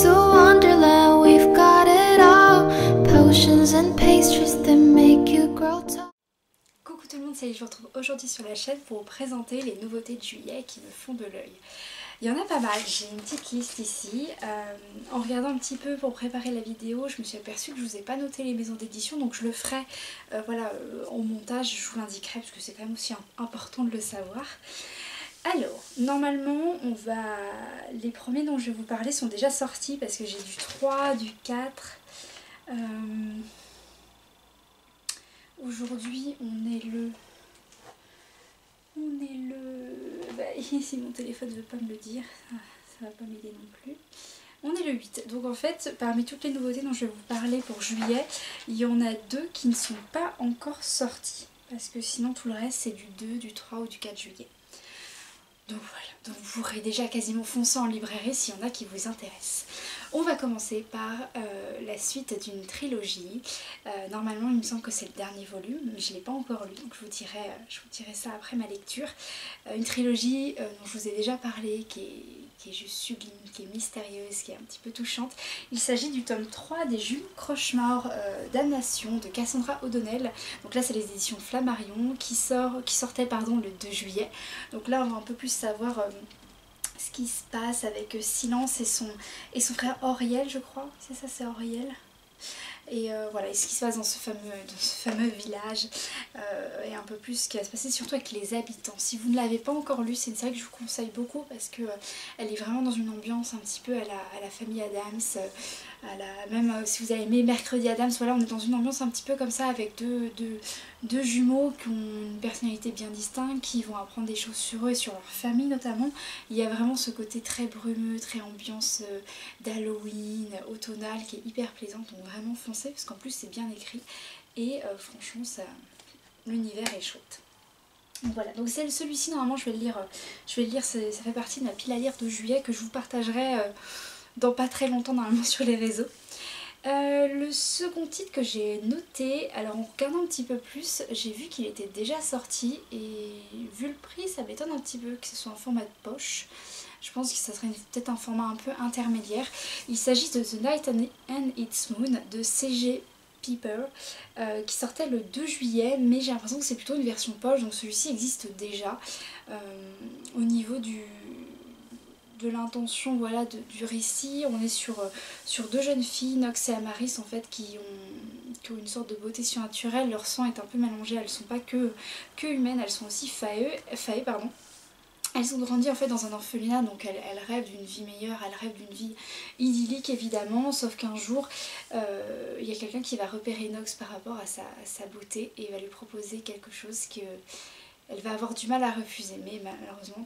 to Wonderland, we've got it all. Potions and pastries that make you grow tall. Coucou tout le monde, c'est je vous retrouve aujourd'hui sur la chaîne pour vous présenter les nouveautés de juillet qui me font de l'œil. Il y en a pas mal, j'ai une petite liste ici. En regardant un petit peu pour préparer la vidéo, je me suis aperçue que je vous ai pas noté les maisons d'édition, donc je le ferai en montage, je vous l'indiquerai parce que c'est quand même aussi important de le savoir. Alors, normalement, les premiers dont je vais vous parler sont déjà sortis parce que j'ai du 3, du 4. Aujourd'hui, on est le... si mon téléphone ne veut pas me le dire, ça va pas m'aider non plus. On est le 8. Donc en fait, parmi toutes les nouveautés dont je vais vous parler pour juillet, il y en a 2 qui ne sont pas encore sorties. Parce que sinon tout le reste c'est du 2, du 3 ou du 4 juillet. Donc voilà, donc vous pourrez déjà quasiment foncer en librairie s'il y en a qui vous intéressent. On va commencer par la suite d'une trilogie. Normalement il me semble que c'est le dernier volume, mais je ne l'ai pas encore lu, donc je vous dirai ça après ma lecture. Une trilogie dont je vous ai déjà parlé, qui est juste sublime, qui est mystérieuse, qui est un petit peu touchante. Il s'agit du tome 3 des Jules Croche-Mort Damnation de Cassandra O'Donnell. Donc là c'est les éditions Flammarion qui sortaient le 2 juillet. Donc là on va un peu plus savoir ce qui se passe avec Silence et son frère Auriel, je crois. C'est ça, c'est Auriel. Et voilà, et ce qui se passe dans ce fameux village, et un peu plus ce qui va se passer surtout avec les habitants. Si vous ne l'avez pas encore lu, c'est une série que je vous conseille beaucoup parce que elle est vraiment dans une ambiance un petit peu à la famille Addams, même si vous avez aimé Mercredi Addams, voilà, on est dans une ambiance un petit peu comme ça avec deux jumeaux qui ont une personnalité bien distincte, qui vont apprendre des choses sur eux et sur leur famille notamment. Il y a vraiment ce côté très brumeux, très ambiance d'Halloween, automnale, qui est hyper plaisante, donc vraiment foncez parce qu'en plus c'est bien écrit et franchement l'univers est chouette. Donc voilà, donc celui-ci normalement je vais le lire, ça fait partie de ma pile à lire de juillet que je vous partagerai dans pas très longtemps normalement sur les réseaux. Le second titre que j'ai noté, alors en regardant un petit peu plus, j'ai vu qu'il était déjà sorti et vu le prix ça m'étonne un petit peu que ce soit en format de poche. Je pense que ça serait peut-être un format un peu intermédiaire. Il s'agit de The Night and Its Moon de C.G. Pepper qui sortait le 2 juillet, mais j'ai l'impression que c'est plutôt une version poche, donc celui-ci existe déjà. Au niveau de l'intention, voilà, du récit, on est sur 2 jeunes filles, Nox et Amaris en fait, qui ont une sorte de beauté surnaturelle. Leur sang est un peu mélangé, elles sont pas que humaines, elles sont aussi faées, pardon. Elles ont grandi en fait dans un orphelinat, donc elles rêvent d'une vie meilleure, elles rêvent d'une vie idyllique évidemment, sauf qu'un jour il y a quelqu'un qui va repérer Nox par rapport à sa beauté et va lui proposer quelque chose qu'elle va avoir du mal à refuser, mais malheureusement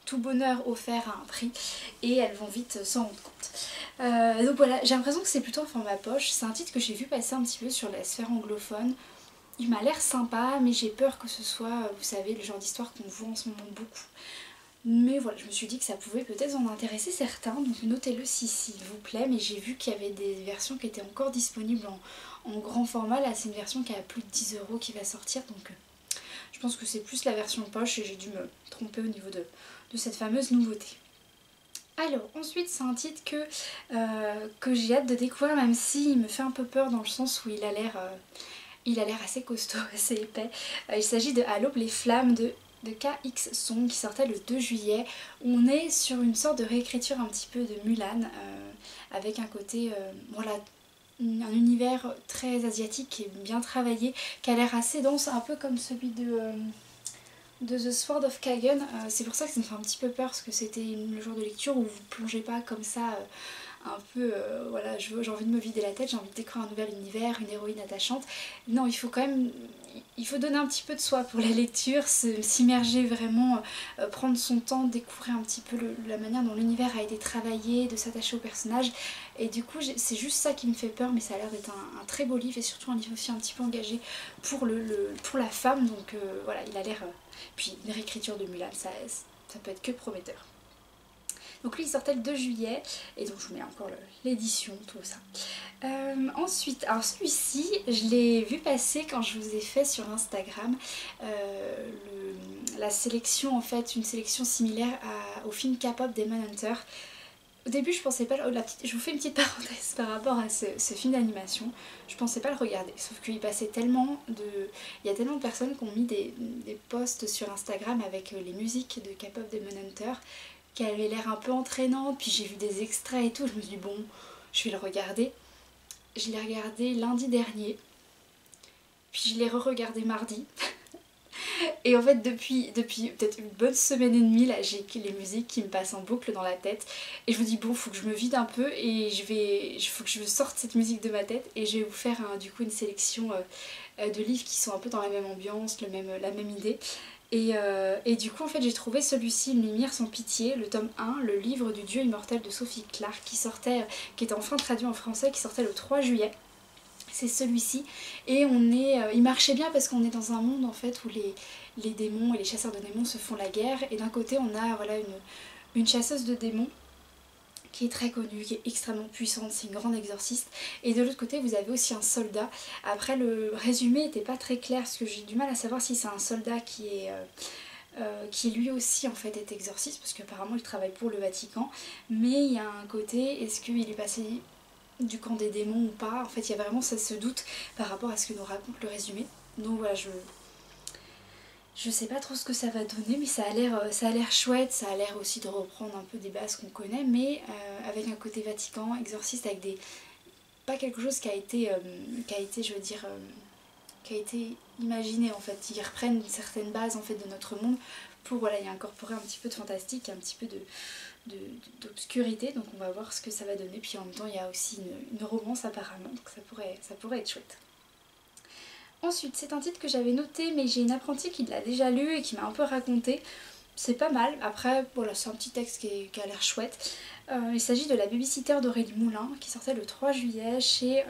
tout bonheur offert à un prix et elles vont vite s'en rendre compte. Donc voilà, j'ai l'impression que c'est plutôt un format poche, c'est un titre que j'ai vu passer un petit peu sur la sphère anglophone. Il m'a l'air sympa, mais j'ai peur que ce soit, vous savez, le genre d'histoire qu'on voit en ce moment beaucoup. Mais voilà, je me suis dit que ça pouvait peut-être en intéresser certains, donc notez-le s'il vous plaît. Mais j'ai vu qu'il y avait des versions qui étaient encore disponibles en grand format. Là, c'est une version qui a plus de 10 € qui va sortir, donc je pense que c'est plus la version poche et j'ai dû me tromper au niveau de cette fameuse nouveauté. Alors ensuite c'est un titre que j'ai hâte de découvrir, même s'il me fait un peu peur dans le sens où il a l'air assez costaud, assez épais. Il s'agit de À l'aube les flammes de KX Song qui sortait le 2 juillet. On est sur une sorte de réécriture un petit peu de Mulan avec un côté, voilà, un univers très asiatique qui est bien travaillé, qui a l'air assez dense, un peu comme celui de The Sword of Kagan. C'est pour ça que ça me fait un petit peu peur parce que c'était le genre de lecture où vous plongez pas comme ça un peu, voilà, j'ai envie de me vider la tête, j'ai envie de découvrir un nouvel univers, une héroïne attachante. Non, il faut quand même, il faut donner un petit peu de soi pour la lecture, s'immerger vraiment, prendre son temps, découvrir un petit peu la manière dont l'univers a été travaillé, de s'attacher au personnage. Et du coup, c'est juste ça qui me fait peur, mais ça a l'air d'être un très beau livre et surtout un livre aussi un petit peu engagé pour la femme. Donc voilà, il a l'air... Puis une réécriture de Mulan, ça peut être que prometteur. Donc lui il sortait le 2 juillet et donc je vous mets encore l'édition, tout ça. Ensuite, alors celui-ci je l'ai vu passer quand je vous ai fait sur Instagram la sélection, en fait une sélection similaire au film K-pop Demon Hunter. Au début je pensais pas, je vous fais une petite parenthèse par rapport à ce film d'animation, je pensais pas le regarder, sauf qu'il passait tellement de... Il y a tellement de personnes qui ont mis des posts sur Instagram avec les musiques de K-pop Demon Hunter, qui avaient l'air un peu entraînantes, puis j'ai vu des extraits et tout, je me suis dit bon, je vais le regarder. Je l'ai regardé lundi dernier, puis je l'ai re-regardé mardi. Et en fait depuis peut-être une bonne semaine et demie là, j'ai les musiques qui me passent en boucle dans la tête et je me dis bon, faut que je me vide un peu et faut que je sorte cette musique de ma tête et je vais vous faire du coup une sélection de livres qui sont un peu dans la même ambiance, la même idée. Et du coup en fait j'ai trouvé celui-ci, Une lumière sans pitié, le tome 1, le livre du dieu immortel de Sophie Clark, qui était enfin traduit en français, qui sortait le 3 juillet. C'est celui-ci et il marchait bien parce qu'on est dans un monde en fait où les démons et les chasseurs de démons se font la guerre et d'un côté on a voilà, une chasseuse de démons qui est très connue, qui est extrêmement puissante, c'est une grande exorciste, et de l'autre côté vous avez aussi un soldat. Après le résumé n'était pas très clair parce que j'ai du mal à savoir si c'est un soldat qui lui aussi en fait est exorciste parce qu'apparemment il travaille pour le Vatican, mais il y a un côté, est-ce qu'il est passé du camp des démons ou pas, en fait il y a vraiment ce doute par rapport à ce que nous raconte le résumé. Donc voilà, je sais pas trop ce que ça va donner, mais ça a l'air chouette, ça a l'air aussi de reprendre un peu des bases qu'on connaît, mais avec un côté Vatican, exorciste, avec des... pas quelque chose qui a été je veux dire, qui a été imaginé en fait. Ils reprennent certaines bases en fait de notre monde pour voilà, y incorporer un petit peu de fantastique, un petit peu d'obscurité, donc on va voir ce que ça va donner. Puis en même temps il y a aussi une romance apparemment, donc ça pourrait être chouette. Ensuite c'est un titre que j'avais noté mais j'ai une apprentie qui l'a déjà lu et qui m'a un peu raconté. C'est pas mal, après voilà, c'est un petit texte qui a l'air chouette. Il s'agit de La babysitter d'Aurélie Moulin qui sortait le 3 juillet chez...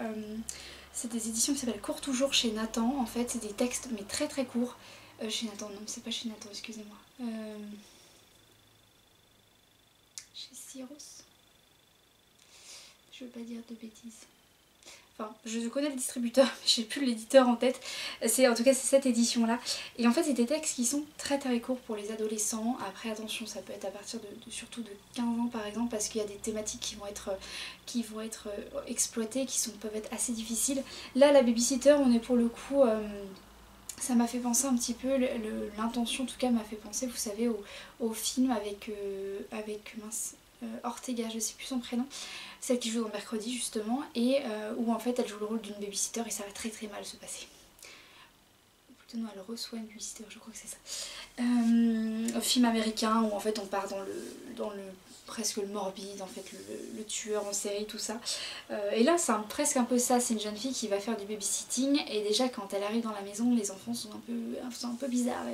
c'est des éditions qui s'appellent Cours toujours chez Nathan. En fait c'est des textes mais très très courts. Chez Nathan, non c'est pas chez Nathan, excusez-moi. Chez Cyrus. Je veux pas dire de bêtises. Enfin, je connais le distributeur, mais j'ai plus l'éditeur en tête. En tout cas, c'est cette édition-là. Et en fait, c'est des textes qui sont très très courts pour les adolescents. Après, attention, ça peut être à partir surtout de 15 ans par exemple, parce qu'il y a des thématiques qui vont être exploitées, peuvent être assez difficiles. Là, La babysitter, on est pour le coup... ça m'a fait penser un petit peu, l'intention en tout cas m'a fait penser, vous savez, au film avec mince, Ortega, je sais plus son prénom, celle qui joue dans Mercredi justement, et où en fait elle joue le rôle d'une babysitter et ça va très très mal se passer. Ou plutôt non, elle reçoit une babysitter, je crois que c'est ça. Un film américain où en fait on part dans le presque le morbide, en fait le tueur en série, tout ça. Et là c'est presque un peu ça, c'est une jeune fille qui va faire du babysitting et déjà quand elle arrive dans la maison, les enfants sont un peu bizarres,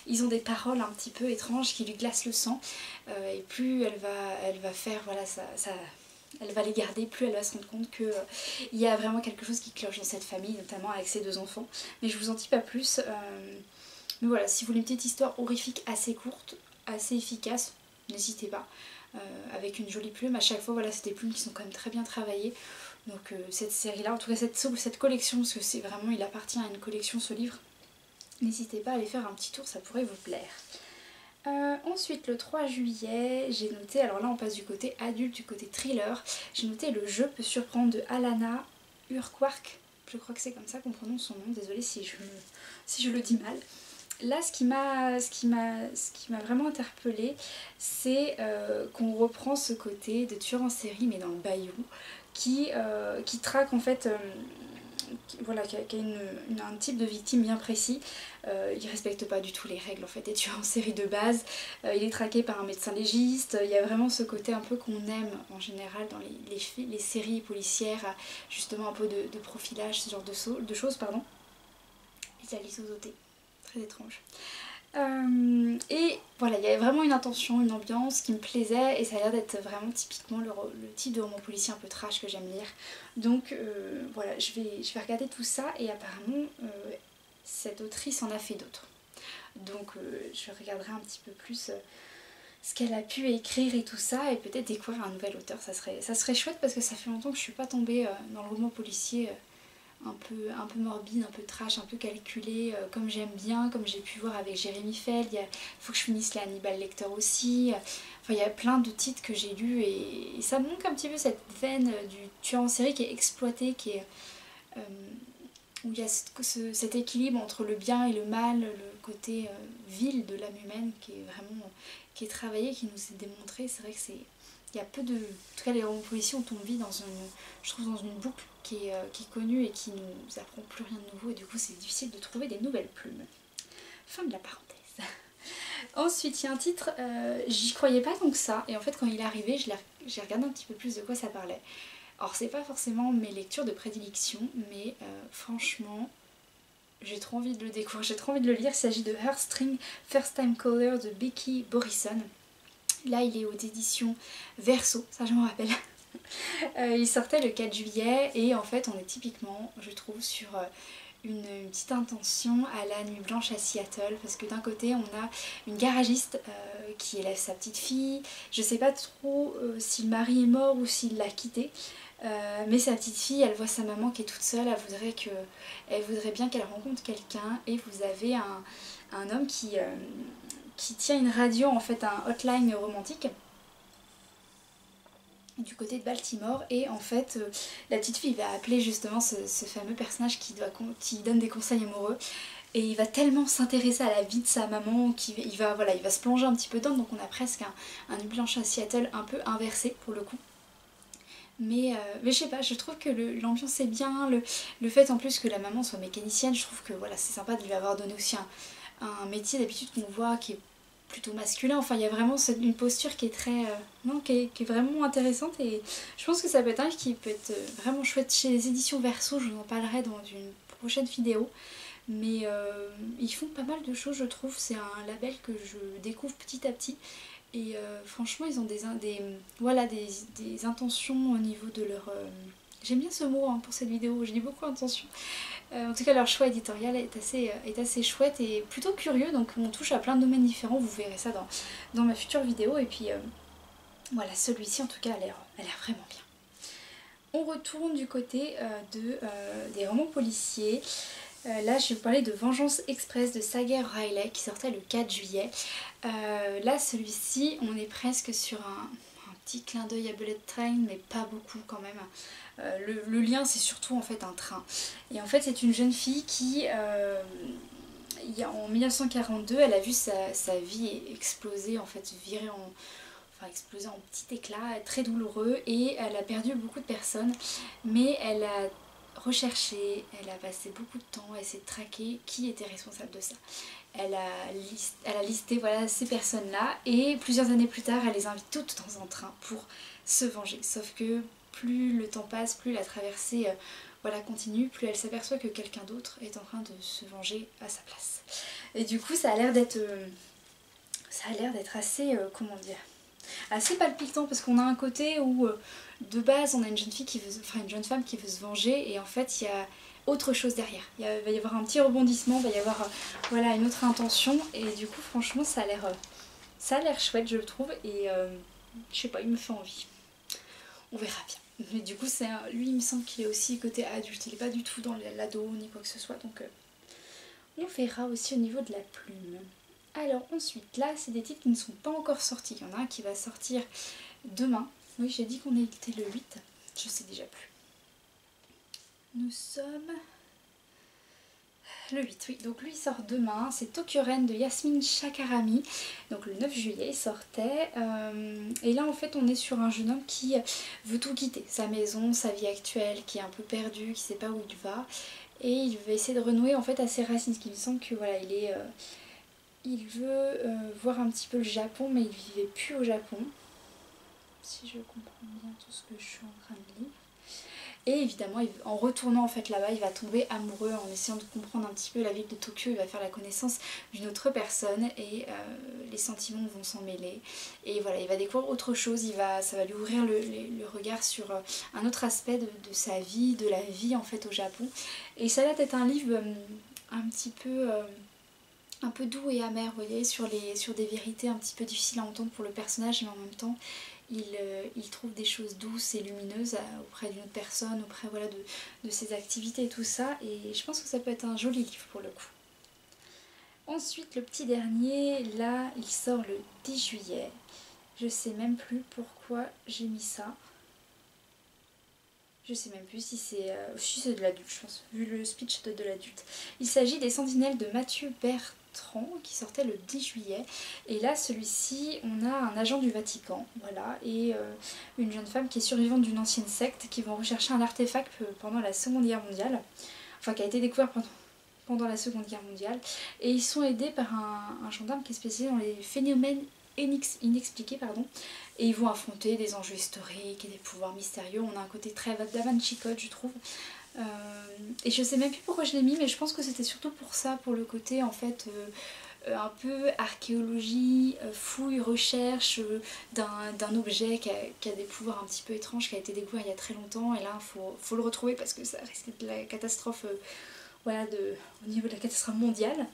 ils ont des paroles un petit peu étranges qui lui glacent le sang. Et plus elle va faire, voilà, elle va les garder, plus elle va se rendre compte qu'il y a vraiment quelque chose qui cloche dans cette famille, notamment avec ses 2 enfants. Mais je vous en dis pas plus. Mais voilà, si vous voulez une petite histoire horrifique assez courte, assez efficace, n'hésitez pas. Avec une jolie plume, à chaque fois voilà, c'est des plumes qui sont quand même très bien travaillées. Donc cette série là, en tout cas cette collection, parce que c'est vraiment, il appartient à une collection ce livre, n'hésitez pas à aller faire un petit tour, ça pourrait vous plaire. Ensuite le 3 juillet j'ai noté, alors là on passe du côté adulte, du côté thriller, j'ai noté Le jeu peut surprendre de Alana Urquhart, je crois que c'est comme ça qu'on prononce son nom, désolée si je le dis mal. Là ce qui m'a vraiment interpellée, c'est qu'on reprend ce côté de tueur en série mais dans le bayou, qui traque en fait... voilà, qui a un type de victime bien précis. Il respecte pas du tout les règles en fait des tueurs en série de base. Il est traqué par un médecin légiste. Il y a vraiment ce côté un peu qu'on aime en général dans les séries policières, justement un peu de profilage, ce genre de choses, pardon. Et la lysosauté, très étrange. Et voilà, il y avait vraiment une intention, une ambiance qui me plaisait et ça a l'air d'être vraiment typiquement le type de roman policier un peu trash que j'aime lire. Donc voilà, je vais regarder tout ça et apparemment cette autrice en a fait d'autres. Donc je regarderai un petit peu plus ce qu'elle a pu écrire et tout ça et peut-être découvrir un nouvel auteur. Ça serait chouette parce que ça fait longtemps que je suis pas tombée dans le roman policier un peu morbide, un peu trash, un peu calculé, comme j'aime bien, comme j'ai pu voir avec Jérémy Feld. Il faut que je finisse les Hannibal Lecter aussi. Enfin, il y a plein de titres que j'ai lus et ça me manque un petit peu cette veine du tueur en série qui est exploité, qui est, où il y a cet équilibre entre le bien et le mal, le côté vil de l'âme humaine qui est vraiment qui est travaillé, qui nous est démontré. C'est vrai que c'est il y a peu de... En tout cas les romans policiers, on vit dans une, je trouve, dans une boucle qui est connue et qui nous apprend plus rien de nouveau et du coup c'est difficile de trouver des nouvelles plumes. Fin de la parenthèse. Ensuite il y a un titre, j'y croyais pas tant que ça et en fait quand il est arrivé j'ai regardé un petit peu plus de quoi ça parlait. Alors c'est pas forcément mes lectures de prédilection mais franchement j'ai trop envie de le découvrir, j'ai trop envie de le lire. Il s'agit de Heartstring First Time Caller de Becky Borison. Là il est aux éditions Verso, ça je m'en rappelle. Il sortait le 4 juillet et en fait on est typiquement, je trouve, sur une petite intention à la Nuit Blanche à Seattle, parce que d'un côté on a une garagiste qui élève sa petite fille. Je sais pas trop si le mari est mort ou s'il l'a quitté, mais sa petite fille, elle voit sa maman qui est toute seule, elle voudrait bien qu'elle rencontre quelqu'un, et vous avez un homme qui tient une radio, en fait un hotline romantique du côté de Baltimore, et en fait la petite fille va appeler justement ce fameux personnage qui donne des conseils amoureux, et il va tellement s'intéresser à la vie de sa maman qu'il va se plonger un petit peu dedans, donc on a presque un Nuit Blanche à Seattle un peu inversé pour le coup. Mais je sais pas, je trouve que l'ambiance est bien, le fait en plus que la maman soit mécanicienne, je trouve que voilà, c'est sympa de lui avoir donné aussi un métier d'habitude qu'on voit qui est plutôt masculin. Enfin il y a vraiment une posture qui est très qui est vraiment intéressante, et je pense que ça peut être un livre qui peut être vraiment chouette chez les éditions Verso. Je vous en parlerai dans une prochaine vidéo, mais ils font pas mal de choses, je trouve. C'est un label que je découvre petit à petit. Et franchement ils ont des intentions au niveau de leur... J'aime bien ce mot pour cette vidéo, je dis beaucoup intention. En tout cas leur choix éditorial est assez chouette et plutôt curieux, donc on touche à plein de domaines différents, vous verrez ça dans ma future vidéo. Et puis voilà, celui-ci en tout cas a l'air vraiment bien. On retourne du côté des romans policiers. Là je vais vous parler de Vengeance Express de Sager Riley qui sortait le 4 juillet. Là celui-ci on est presque sur un petit clin d'œil à Bullet Train, mais pas beaucoup quand même. Le lien c'est surtout en fait un train. Et en fait c'est une jeune fille qui en 1942 elle a vu sa vie exploser, en fait virer exploser en petit éclat très douloureux, et elle a perdu beaucoup de personnes, mais elle a recherché, elle a passé beaucoup de temps à essayer de traquer qui était responsable de ça. Elle a listé voilà, ces personnes-là, et plusieurs années plus tard, elle les invite toutes dans un train pour se venger. Sauf que plus le temps passe, plus la traversée continue, plus elle s'aperçoit que quelqu'un d'autre est en train de se venger à sa place. Et du coup, ça a l'air d'être assez, comment dire, assez palpitant, parce qu'on a un côté où de base on a une jeune femme qui veut se venger, et en fait il y a autre chose derrière. Il va y avoir un petit rebondissement, il va y avoir une autre intention, et du coup franchement ça a l'air chouette je le trouve, et je sais pas, il me fait envie. On verra bien. Mais du coup lui il me semble qu'il est aussi côté adulte, il est pas du tout dans l'ado ni quoi que ce soit, donc on verra aussi au niveau de la plume. Alors ensuite, là c'est des titres qui ne sont pas encore sortis. Il y en a un qui va sortir demain. Oui, j'ai dit qu'on était le 8, je sais déjà plus. Nous sommes le 8, oui. Donc lui il sort demain, c'est Tokyo Ren de Yasmine Chakarami. Donc le 9 juillet il sortait. Et là en fait on est sur un jeune homme qui veut tout quitter. Sa maison, sa vie actuelle, qui est un peu perdu, qui sait pas où il va. Et il va essayer de renouer en fait à ses racines. Ce qui me semble que voilà, il veut voir un petit peu le Japon, mais il vivait plus au Japon, si je comprends bien tout ce que je suis en train de lire. Et évidemment, en retournant en fait là-bas, il va tomber amoureux en essayant de comprendre un petit peu la ville de Tokyo. Il va faire la connaissance d'une autre personne, et les sentiments vont s'en mêler. Et voilà, il va découvrir autre chose, ça va lui ouvrir le regard sur un autre aspect de sa vie, de la vie en fait au Japon. Et ça a l'air d'être un livre un petit peu... un peu doux et amer, vous voyez, sur des vérités un petit peu difficiles à entendre pour le personnage, mais en même temps il trouve des choses douces et lumineuses auprès d'une autre personne, auprès voilà, de ses activités et tout ça. Et je pense que ça peut être un joli livre pour le coup. Ensuite, le petit dernier, là, il sort le 10 juillet. Je sais même plus pourquoi j'ai mis ça. Je sais même plus si c'est de l'adulte, je pense, vu le speech de l'adulte. Il s'agit des Sentinelles de Mathieu Bertrand, qui sortait le 10 juillet. Et là, celui-ci, on a un agent du Vatican, voilà, et une jeune femme qui est survivante d'une ancienne secte, qui vont rechercher un artefact pendant la Seconde Guerre mondiale, enfin qui a été découvert pendant la Seconde Guerre mondiale. Et ils sont aidés par un gendarme qui est spécialisé dans les phénomènes inexpliqués, pardon, et ils vont affronter des enjeux historiques et des pouvoirs mystérieux. On a un côté très Da Vinci Code, je trouve, et je sais même plus pourquoi je l'ai mis, mais je pense que c'était surtout pour ça, pour le côté en fait un peu archéologie, fouille, recherche d'un objet qui a des pouvoirs un petit peu étranges, qui a été découvert il y a très longtemps, et là faut le retrouver parce que ça risque d'être la catastrophe, voilà, au niveau de la catastrophe mondiale.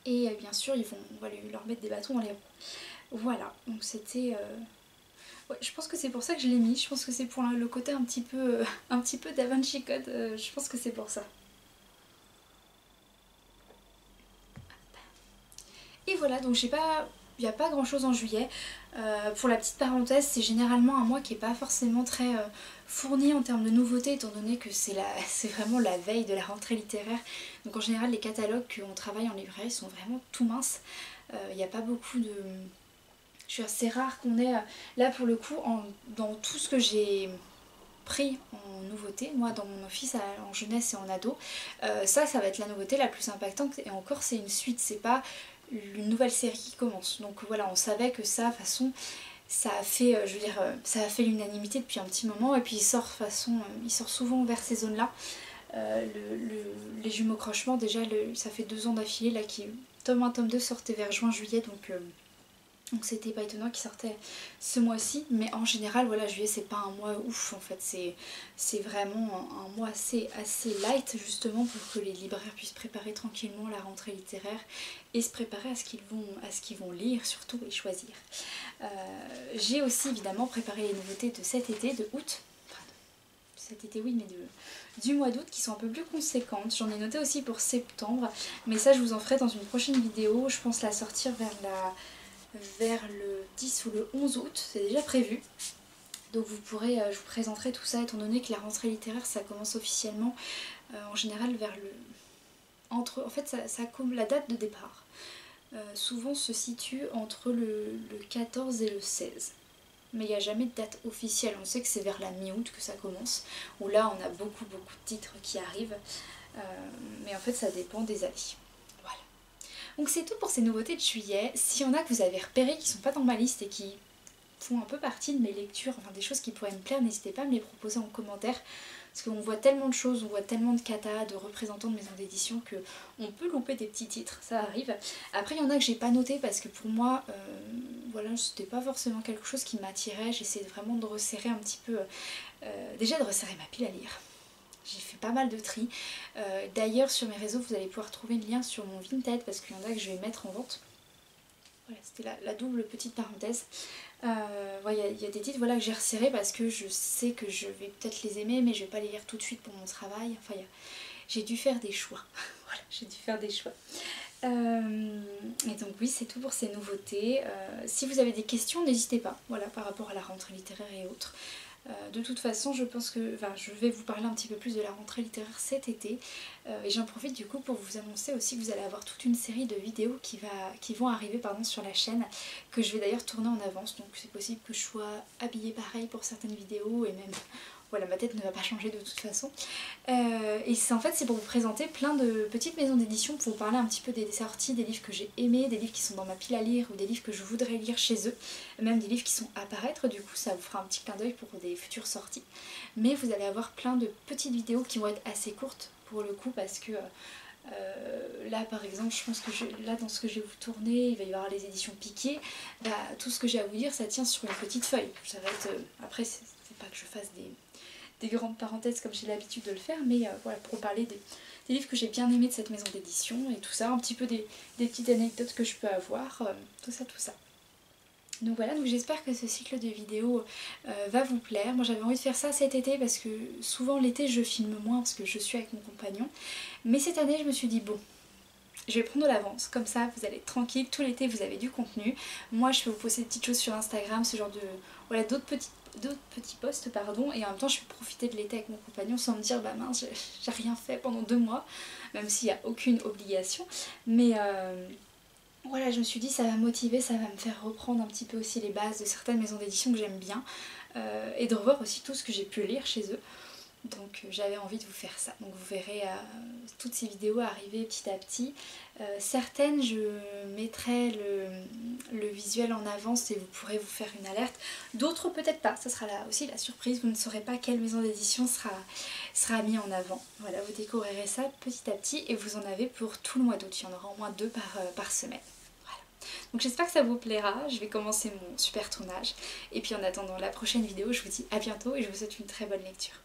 Et bien sûr, on va leur mettre des bâtons dans les roues. Voilà, donc c'était... Ouais, je pense que c'est pour ça que je l'ai mis. Je pense que c'est pour le côté un petit peu Da Vinci Code. Je pense que c'est pour ça. Et voilà, donc il n'y a pas grand chose en juillet. Pour la petite parenthèse, c'est généralement un mois qui n'est pas forcément très fourni en termes de nouveautés, étant donné que c'est vraiment la veille de la rentrée littéraire. Donc en général, les catalogues qu'on travaille en librairie sont vraiment tout minces. Il n'y a pas beaucoup de... C'est rare qu'on ait... Là pour le coup, dans tout ce que j'ai pris en nouveauté, moi dans mon office en jeunesse et en ado, ça va être la nouveauté la plus impactante, et encore c'est une suite, c'est pas une nouvelle série qui commence. Donc voilà, on savait que ça, de toute façon, ça a fait, ça a fait l'unanimité depuis un petit moment, et puis il sort souvent vers ces zones-là. Les Jumeaux Crochements, déjà, ça fait 2 ans d'affilée, là, tome 1, tome 2 sortait vers juin-juillet, donc c'était pas étonnant qu'il sortait ce mois-ci, mais en général, voilà, juillet c'est pas un mois ouf en fait, c'est vraiment un mois assez light, justement pour que les libraires puissent préparer tranquillement la rentrée littéraire et se préparer à ce qu'ils vont lire surtout et choisir. J'ai aussi évidemment préparé les nouveautés de cet été, de août, enfin de cet été oui, mais du mois d'août, qui sont un peu plus conséquentes. J'en ai noté aussi pour septembre, mais ça je vous en ferai dans une prochaine vidéo. Je pense la sortir vers le 10 ou le 11 août, c'est déjà prévu. Donc je vous présenterai tout ça, étant donné que la rentrée littéraire ça commence officiellement en général vers en fait la date de départ souvent se situe entre le 14 et le 16. Mais il n'y a jamais de date officielle, on sait que c'est vers la mi-août que ça commence, où là on a beaucoup de titres qui arrivent, mais en fait ça dépend des avis. Donc c'est tout pour ces nouveautés de juillet. S'il y en a que vous avez repérées qui sont pas dans ma liste et qui font un peu partie de mes lectures, enfin des choses qui pourraient me plaire, n'hésitez pas à me les proposer en commentaire. Parce qu'on voit tellement de choses, on voit tellement de katas, de représentants de maisons d'édition qu'on peut louper des petits titres, ça arrive. Après il y en a que j'ai pas noté parce que pour moi, voilà, c'était pas forcément quelque chose qui m'attirait. J'essaie vraiment de resserrer un petit peu, déjà de resserrer ma pile à lire. J'ai fait pas mal de tri. D'ailleurs sur mes réseaux vous allez pouvoir trouver le lien sur mon Vinted parce qu'il y en a que je vais mettre en vente. Voilà, c'était la double petite parenthèse. Il y a des titres voilà, que j'ai resserrés parce que je sais que je vais peut-être les aimer, mais je vais pas les lire tout de suite pour mon travail. Enfin, j'ai dû faire des choix. Voilà, j'ai dû faire des choix. Et donc oui, c'est tout pour ces nouveautés. Si vous avez des questions, n'hésitez pas, voilà, par rapport à la rentrée littéraire et autres. De toute façon, je pense que je vais vous parler un petit peu plus de la rentrée littéraire cet été. Et j'en profite du coup pour vous annoncer aussi que vous allez avoir toute une série de vidéos qui vont arriver sur la chaîne, que je vais d'ailleurs tourner en avance. Donc c'est possible que je sois habillée pareil pour certaines vidéos, et même... Voilà, ma tête ne va pas changer de toute façon. Et en fait, c'est pour vous présenter plein de petites maisons d'édition, pour vous parler un petit peu des sorties, des livres que j'ai aimés, des livres qui sont dans ma pile à lire, ou des livres que je voudrais lire chez eux, même des livres qui sont à paraître. Du coup, ça vous fera un petit clin d'œil pour des futures sorties. Mais vous allez avoir plein de petites vidéos qui vont être assez courtes pour le coup, parce que là par exemple, je pense que là dans ce que je vais vous tourner, il va y avoir les éditions Piqué. Tout ce que j'ai à vous dire, ça tient sur une petite feuille. Ça va être, après, c'est pas que je fasse des grandes parenthèses comme j'ai l'habitude de le faire, mais voilà, pour parler des livres que j'ai bien aimés de cette maison d'édition et tout ça, un petit peu des petites anecdotes que je peux avoir, tout ça. Donc voilà, donc j'espère que ce cycle de vidéos va vous plaire. Moi j'avais envie de faire ça cet été parce que souvent l'été je filme moins parce que je suis avec mon compagnon. Mais cette année je me suis dit bon, je vais prendre de l'avance, comme ça vous allez être tranquille, tout l'été vous avez du contenu. Moi je vais vous poster des petites choses sur Instagram, ce genre de... voilà, d'autres petits posts pardon, et en même temps je vais profiter de l'été avec mon compagnon sans me dire bah mince j'ai rien fait pendant 2 mois, même s'il n'y a aucune obligation. Mais voilà, je me suis dit ça va me motiver, ça va me faire reprendre un petit peu aussi les bases de certaines maisons d'édition que j'aime bien et de revoir aussi tout ce que j'ai pu lire chez eux. Donc j'avais envie de vous faire ça. Donc vous verrez toutes ces vidéos arriver petit à petit. Certaines je mettrai le visuel en avance et vous pourrez vous faire une alerte. D'autres peut-être pas, ça sera là aussi la surprise. Vous ne saurez pas quelle maison d'édition sera mise en avant. Voilà, vous découvrirez ça petit à petit et vous en avez pour tout le mois d'août. Il y en aura au moins 2 par semaine. Donc j'espère que ça vous plaira, je vais commencer mon super tournage. Et puis en attendant la prochaine vidéo, je vous dis à bientôt et je vous souhaite une très bonne lecture.